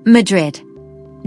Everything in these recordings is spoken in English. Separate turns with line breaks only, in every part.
Madrid.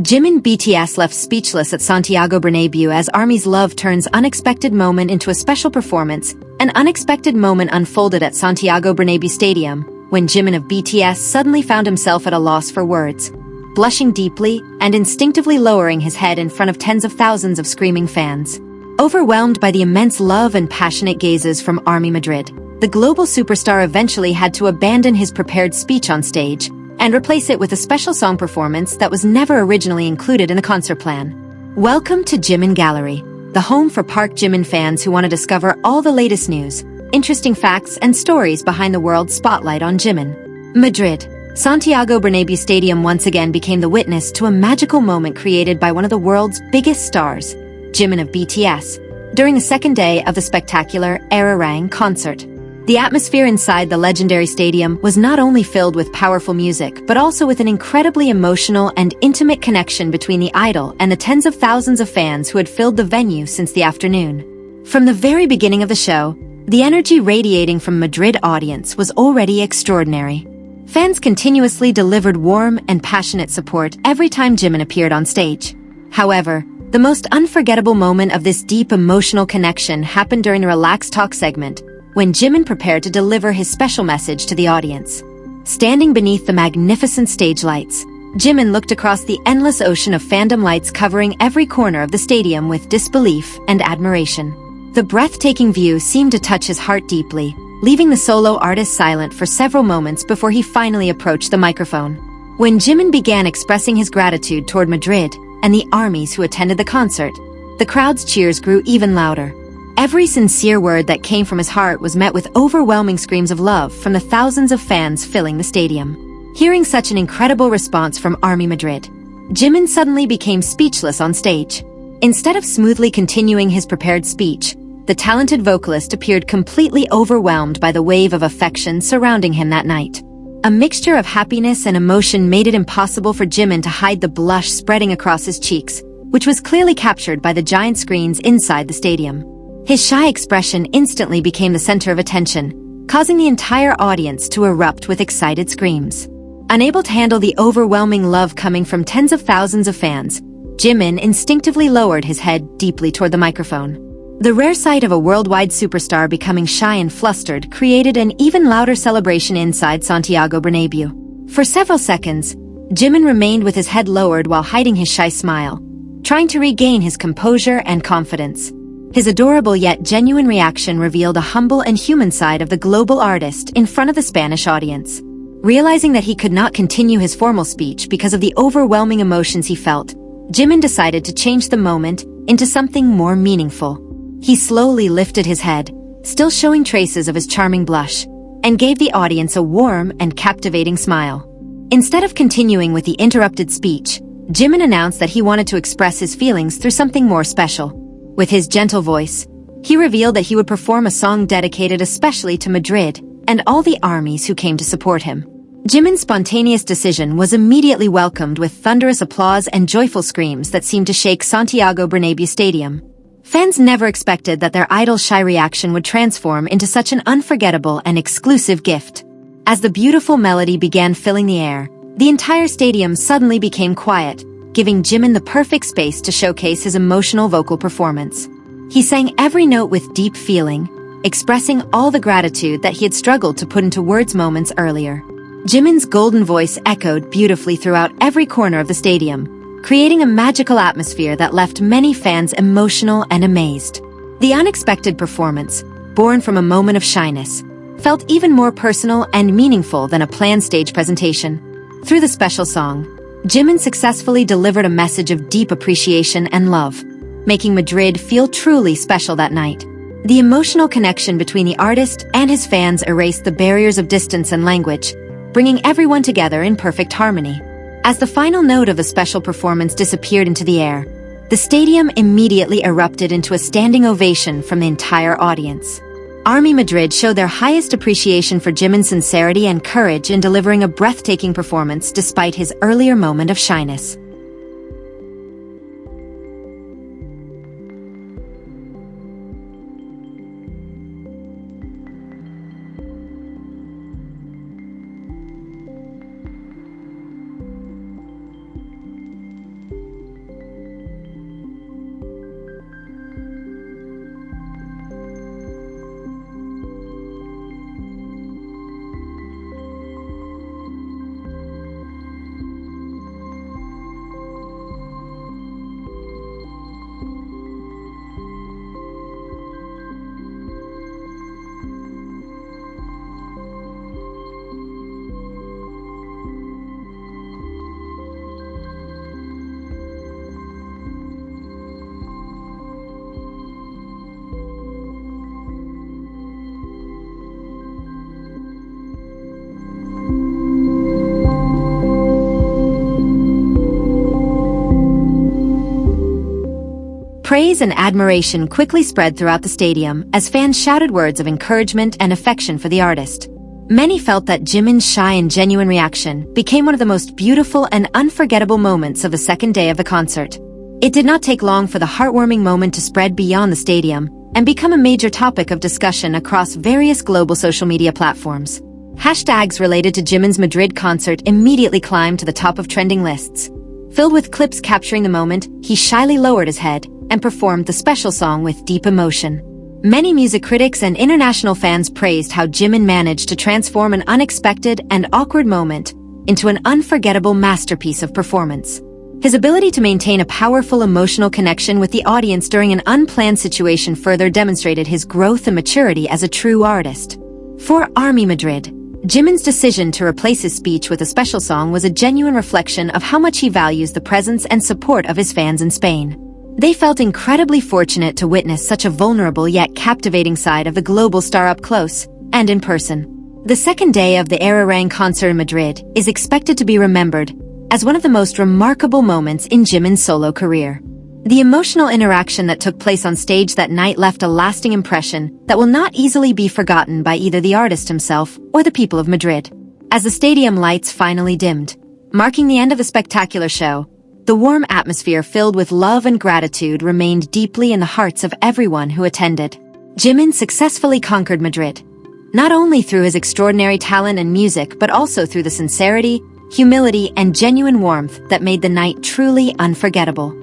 Jimin BTS left speechless at Santiago Bernabeu as ARMY's Love turns unexpected moment into a special performance. An unexpected moment unfolded at Santiago Bernabeu Stadium, when Jimin of BTS suddenly found himself at a loss for words, blushing deeply and instinctively lowering his head in front of tens of thousands of screaming fans. Overwhelmed by the immense love and passionate gazes from ARMY Madrid, the global superstar eventually had to abandon his prepared speech on stage and replace it with a special song performance that was never originally included in the concert plan. Welcome to Jimin Gallery, the home for Park Jimin fans who want to discover all the latest news, interesting facts, and stories behind the world's spotlight on Jimin. Madrid. Santiago Bernabeu Stadium once again became the witness to a magical moment created by one of the world's biggest stars, Jimin of BTS, during the second day of the spectacular Arirang concert. The atmosphere inside the legendary stadium was not only filled with powerful music, but also with an incredibly emotional and intimate connection between the idol and the tens of thousands of fans who had filled the venue since the afternoon. From the very beginning of the show, the energy radiating from Madrid audience was already extraordinary. Fans continuously delivered warm and passionate support every time Jimin appeared on stage. However, the most unforgettable moment of this deep emotional connection happened during the relaxed talk segment, when Jimin prepared to deliver his special message to the audience. Standing beneath the magnificent stage lights, Jimin looked across the endless ocean of fandom lights covering every corner of the stadium with disbelief and admiration. The breathtaking view seemed to touch his heart deeply, leaving the solo artist silent for several moments before he finally approached the microphone. When Jimin began expressing his gratitude toward Madrid and the armies who attended the concert, the crowd's cheers grew even louder. Every sincere word that came from his heart was met with overwhelming screams of love from the thousands of fans filling the stadium. Hearing such an incredible response from ARMY Madrid, Jimin suddenly became speechless on stage. Instead of smoothly continuing his prepared speech, the talented vocalist appeared completely overwhelmed by the wave of affection surrounding him that night. A mixture of happiness and emotion made it impossible for Jimin to hide the blush spreading across his cheeks, which was clearly captured by the giant screens inside the stadium. His shy expression instantly became the center of attention, causing the entire audience to erupt with excited screams. Unable to handle the overwhelming love coming from tens of thousands of fans, Jimin instinctively lowered his head deeply toward the microphone. The rare sight of a worldwide superstar becoming shy and flustered created an even louder celebration inside Santiago Bernabeu. For several seconds, Jimin remained with his head lowered while hiding his shy smile, trying to regain his composure and confidence. His adorable yet genuine reaction revealed a humble and human side of the global artist in front of the Spanish audience. Realizing that he could not continue his formal speech because of the overwhelming emotions he felt, Jimin decided to change the moment into something more meaningful. He slowly lifted his head, still showing traces of his charming blush, and gave the audience a warm and captivating smile. Instead of continuing with the interrupted speech, Jimin announced that he wanted to express his feelings through something more special. With his gentle voice, he revealed that he would perform a song dedicated especially to Madrid and all the armies who came to support him. Jimin's spontaneous decision was immediately welcomed with thunderous applause and joyful screams that seemed to shake Santiago Bernabeu Stadium. Fans never expected that their idol's shy reaction would transform into such an unforgettable and exclusive gift. As the beautiful melody began filling the air, the entire stadium suddenly became quiet, giving Jimin the perfect space to showcase his emotional vocal performance. He sang every note with deep feeling, expressing all the gratitude that he had struggled to put into words moments earlier. Jimin's golden voice echoed beautifully throughout every corner of the stadium, creating a magical atmosphere that left many fans emotional and amazed. The unexpected performance, born from a moment of shyness, felt even more personal and meaningful than a planned stage presentation. Through the special song, Jimin successfully delivered a message of deep appreciation and love, making Madrid feel truly special that night. The emotional connection between the artist and his fans erased the barriers of distance and language, bringing everyone together in perfect harmony. As the final note of the special performance disappeared into the air, the stadium immediately erupted into a standing ovation from the entire audience. ARMY Madrid showed their highest appreciation for Jimin's sincerity and courage in delivering a breathtaking performance despite his earlier moment of shyness. Praise and admiration quickly spread throughout the stadium as fans shouted words of encouragement and affection for the artist. Many felt that Jimin's shy and genuine reaction became one of the most beautiful and unforgettable moments of the second day of the concert. It did not take long for the heartwarming moment to spread beyond the stadium and become a major topic of discussion across various global social media platforms. Hashtags related to Jimin's Madrid concert immediately climbed to the top of trending lists. Filled with clips capturing the moment, he shyly lowered his head and performed the special song with deep emotion. Many music critics and international fans praised how Jimin managed to transform an unexpected and awkward moment into an unforgettable masterpiece of performance. His ability to maintain a powerful emotional connection with the audience during an unplanned situation further demonstrated his growth and maturity as a true artist. For Army Madrid, Jimin's decision to replace his speech with a special song was a genuine reflection of how much he values the presence and support of his fans in Spain. They felt incredibly fortunate to witness such a vulnerable yet captivating side of the global star up close and in person. The second day of the Arirang concert in Madrid is expected to be remembered as one of the most remarkable moments in Jimin's solo career. The emotional interaction that took place on stage that night left a lasting impression that will not easily be forgotten by either the artist himself or the people of Madrid. As the stadium lights finally dimmed, marking the end of the spectacular show, the warm atmosphere filled with love and gratitude remained deeply in the hearts of everyone who attended. Jimin successfully conquered Madrid, not only through his extraordinary talent and music but also through the sincerity, humility, and genuine warmth that made the night truly unforgettable.